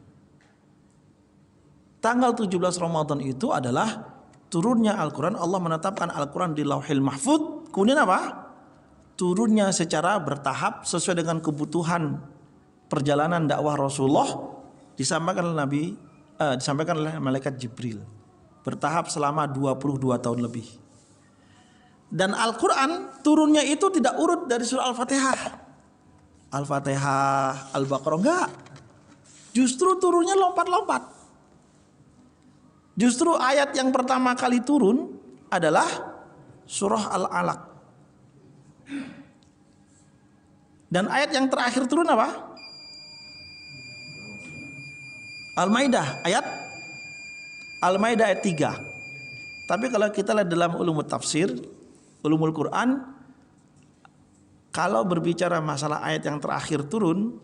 [SPEAKER 2] Tanggal 17 Ramadan itu adalah turunnya Al-Quran. Allah menetapkan Al-Quran di Lauhil Mahfuz. Kemudian apa? Turunnya secara bertahap sesuai dengan kebutuhan perjalanan dakwah Rasulullah, disampaikan oleh malaikat Jibril. Bertahap selama 22 tahun lebih. Dan Al-Quran turunnya itu tidak urut dari surah Al-Fatihah. Al-Fatihah, Al-Baqarah, enggak. Justru turunnya lompat-lompat. Justru ayat yang pertama kali turun adalah surah Al-Alaq. Dan ayat yang terakhir turun apa? Al-Maidah ayat 3. Tapi kalau kita lihat dalam ulumul tafsir, ulumul Quran, kalau berbicara masalah ayat yang terakhir turun,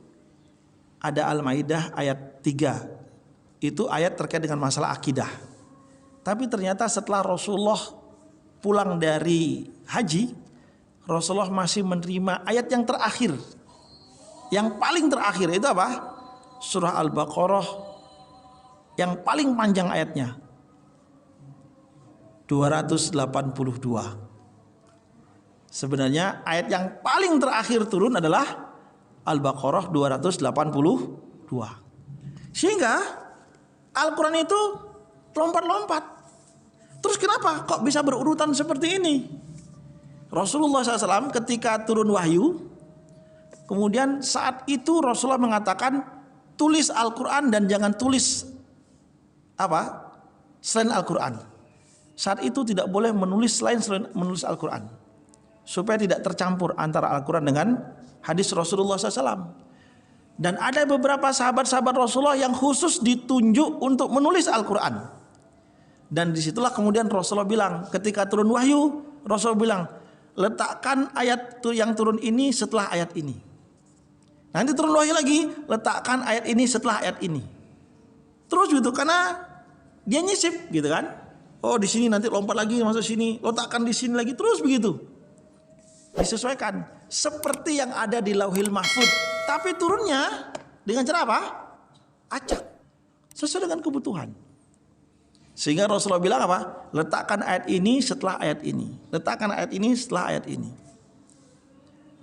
[SPEAKER 2] ada Al-Maidah ayat 3. Itu ayat terkait dengan masalah akidah. Tapi ternyata setelah Rasulullah pulang dari haji, Rasulullah masih menerima ayat yang terakhir. Yang paling terakhir itu apa? Surah Al-Baqarah yang paling panjang ayatnya, 282. Sebenarnya ayat yang paling terakhir turun adalah Al-Baqarah 282. Sehingga Al-Quran itu lompat-lompat. Terus kenapa kok bisa berurutan seperti ini? Rasulullah SAW ketika turun wahyu, kemudian saat itu Rasulullah mengatakan, tulis Al-Quran dan jangan tulis apa selain Al-Quran. Saat itu tidak boleh menulis selain menulis Al-Quran, supaya tidak tercampur antara Al-Quran dengan hadis Rasulullah SAW. Dan ada beberapa sahabat-sahabat Rasulullah yang khusus ditunjuk untuk menulis Al-Quran. Dan disitulah kemudian Rasulullah bilang, ketika turun wahyu, Rasulullah bilang, letakkan ayat yang turun ini setelah ayat ini. Nanti turun wahyu lagi, letakkan ayat ini setelah ayat ini. Terus gitu, karena dia nyisip gitu kan. Oh di sini nanti lompat lagi masuk sini, letakkan di sini lagi, terus begitu. Disesuaikan seperti yang ada di Lauhil Mahfuz, tapi turunnya dengan cara apa? Acak, sesuai dengan kebutuhan. Sehingga Rasulullah bilang apa? Letakkan ayat ini setelah ayat ini, letakkan ayat ini setelah ayat ini.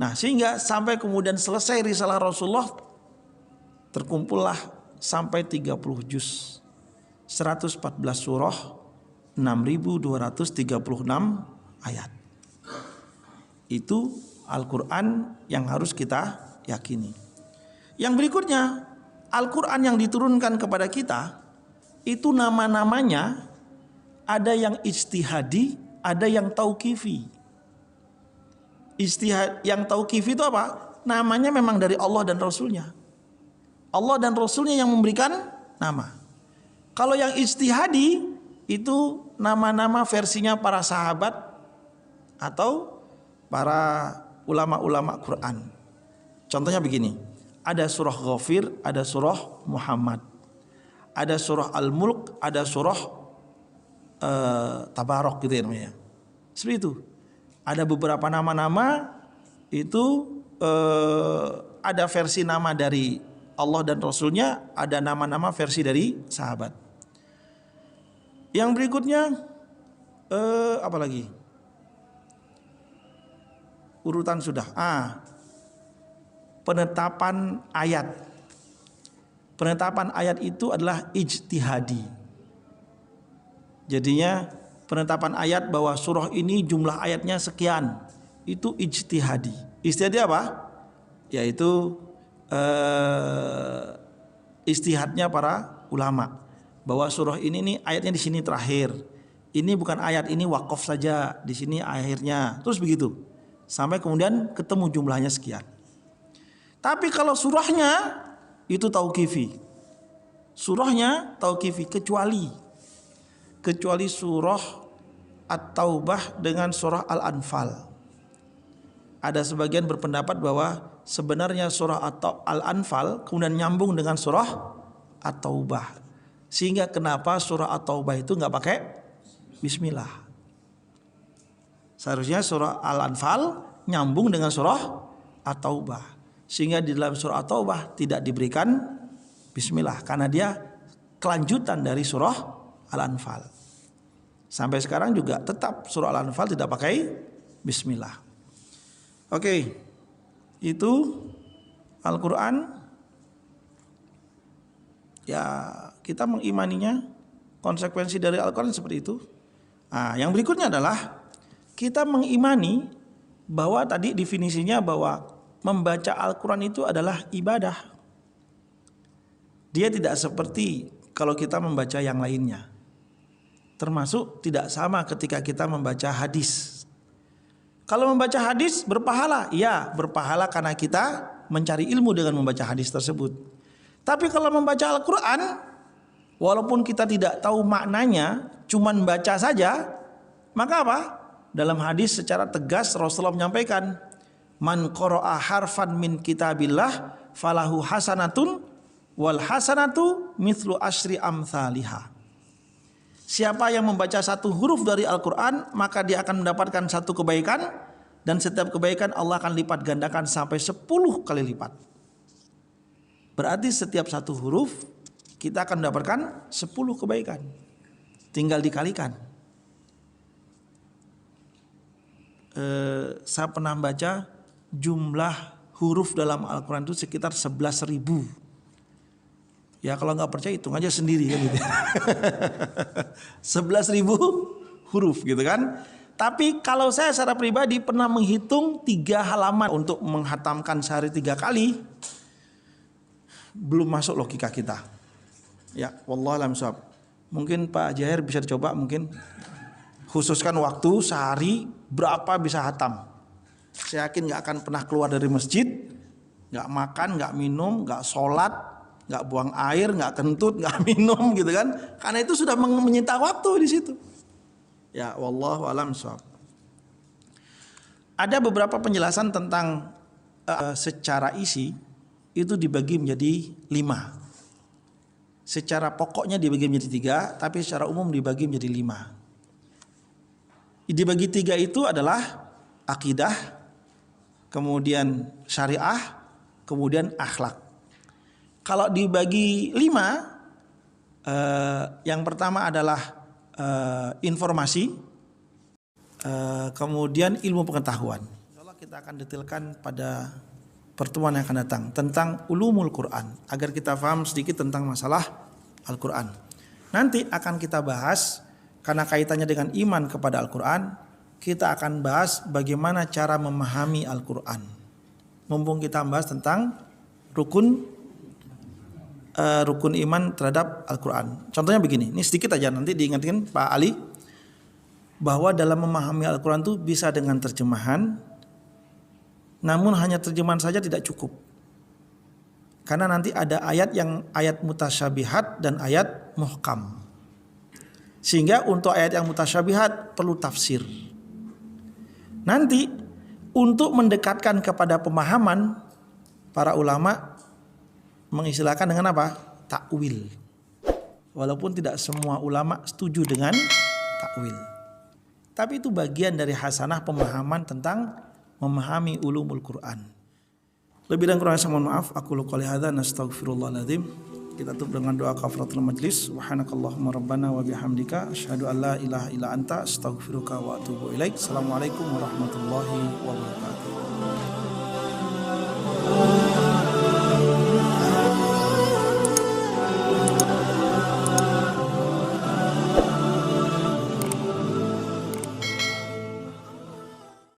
[SPEAKER 2] Nah sehingga sampai kemudian selesai risalah Rasulullah, terkumpullah sampai 30 juz, 114 surah, 6.236 ayat. Itu Al-Quran yang harus kita yakini. Yang berikutnya, Al-Quran yang diturunkan kepada kita, itu nama-namanya ada yang ijtihadi, ada yang tauqifi. Yang tauqifi itu apa? Namanya memang dari Allah dan Rasulnya. Allah dan Rasulnya yang memberikan nama. Kalau yang ijtihadi itu nama-nama versinya para sahabat atau para ulama-ulama Quran. Contohnya begini, ada surah Ghafir, ada surah Muhammad, ada surah Al-Mulk, ada surah Tabarok gitu ya namanya. Seperti itu. Ada beberapa nama-nama itu ada versi nama dari Allah dan Rasulnya, ada nama-nama versi dari sahabat. Yang berikutnya apa lagi? Urutan sudah. Penetapan ayat. Penetapan ayat itu adalah ijtihadi. Jadinya penetapan ayat bahwa surah ini jumlah ayatnya sekian, itu ijtihadi. Ijtihadi apa? Yaitu ijtihadnya para ulama bahwa surah ini nih ayatnya di sini terakhir. Ini bukan ayat, ini wakaf saja, di sini akhirnya. Terus begitu. Sampai kemudian ketemu jumlahnya sekian. Tapi kalau surahnya itu tauqifi. Surahnya tauqifi kecuali surah At-Taubah dengan surah Al-Anfal. Ada sebagian berpendapat bahwa sebenarnya surah Al-Anfal kemudian nyambung dengan surah At-Taubah. Sehingga kenapa surah At-Taubah itu nggak pakai bismillah. Seharusnya surah Al-Anfal nyambung dengan surah At-Taubah. Sehingga di dalam surah At-Taubah tidak diberikan bismillah, karena dia kelanjutan dari surah Al-Anfal. Sampai sekarang juga tetap surah Al-Anfal tidak pakai bismillah. Oke, itu Al-Quran. Ya kita mengimaninya, konsekuensi dari Al-Quran seperti itu. Yang berikutnya adalah kita mengimani bahwa tadi definisinya bahwa membaca Al-Quran itu adalah ibadah. Dia tidak seperti kalau kita membaca yang lainnya. Termasuk tidak sama ketika kita membaca hadis. Kalau membaca hadis berpahala, ya berpahala karena kita mencari ilmu dengan membaca hadis tersebut. Tapi kalau membaca Al-Quran, walaupun kita tidak tahu maknanya, cuman baca saja, maka apa? Dalam hadis secara tegas Rasulullah menyampaikan, man qara'a harfan min kitabillah falahu hasanatun Wal hasanatu mithlu asyri amsalihah. Siapa yang membaca satu huruf dari Al-Quran, maka dia akan mendapatkan satu kebaikan, dan setiap kebaikan Allah akan lipat gandakan sampai 10 kali lipat. Berarti setiap satu huruf kita akan mendapatkan 10 kebaikan. Tinggal dikalikan. Saya pernah baca jumlah huruf dalam Al-Quran itu sekitar 11.000. Ya kalau nggak percaya hitung aja sendiri kan gitu. 11.000 huruf gitu kan. Tapi kalau saya secara pribadi pernah menghitung 3 halaman untuk menghatamkan sehari 3 kali, belum masuk logika kita. Ya, wallahu a'lam bishawab. Mungkin Pak Jair bisa dicoba, mungkin khususkan waktu sehari berapa bisa hatam. Saya yakin nggak akan pernah keluar dari masjid, nggak makan, nggak minum, nggak sholat, nggak buang air, nggak kentut, nggak minum gitu kan. Karena itu sudah menyita waktu di situ. Ya, wallahu a'lam bishawab. Ada beberapa penjelasan tentang secara isi itu dibagi menjadi 5. Secara pokoknya dibagi menjadi 3, tapi secara umum dibagi menjadi 5. Dibagi 3 itu adalah akidah, kemudian syariah, kemudian akhlak. Kalau dibagi 5, yang pertama adalah informasi, kemudian ilmu pengetahuan. Insyaallah kita akan detailkan pada pertemuan yang akan datang tentang ulumul Quran, agar kita paham sedikit tentang masalah Al-Quran. Nanti akan kita bahas, karena kaitannya dengan iman kepada Al-Quran, kita akan bahas bagaimana cara memahami Al-Quran. Mumpung kita bahas tentang rukun iman terhadap Al-Quran. Contohnya begini, ini sedikit aja, nanti diingatkan Pak Ali, bahwa dalam memahami Al-Quran itu bisa dengan terjemahan, namun hanya terjemahan saja tidak cukup. Karena nanti ada ayat mutasyabihat dan ayat muhkam. Sehingga untuk ayat yang mutasyabihat perlu tafsir. Nanti untuk mendekatkan kepada pemahaman, para ulama mengistilahkan dengan apa? Takwil. Walaupun tidak semua ulama setuju dengan takwil. Tapi itu bagian dari hasanah pemahaman tentang memahami ulumul Quran. Lebih dan kurang saya mohon maaf. Aku qouli hadza nastaghfirullahaladzim. Kita tutup dengan doa kafaratul majlis. Subhanakallahumma rabbana wa bihamdika asyhadu an la ilaha illa anta astaghfiruka wa atubu ilaik. Assalamualaikum warahmatullahi wabarakatuh.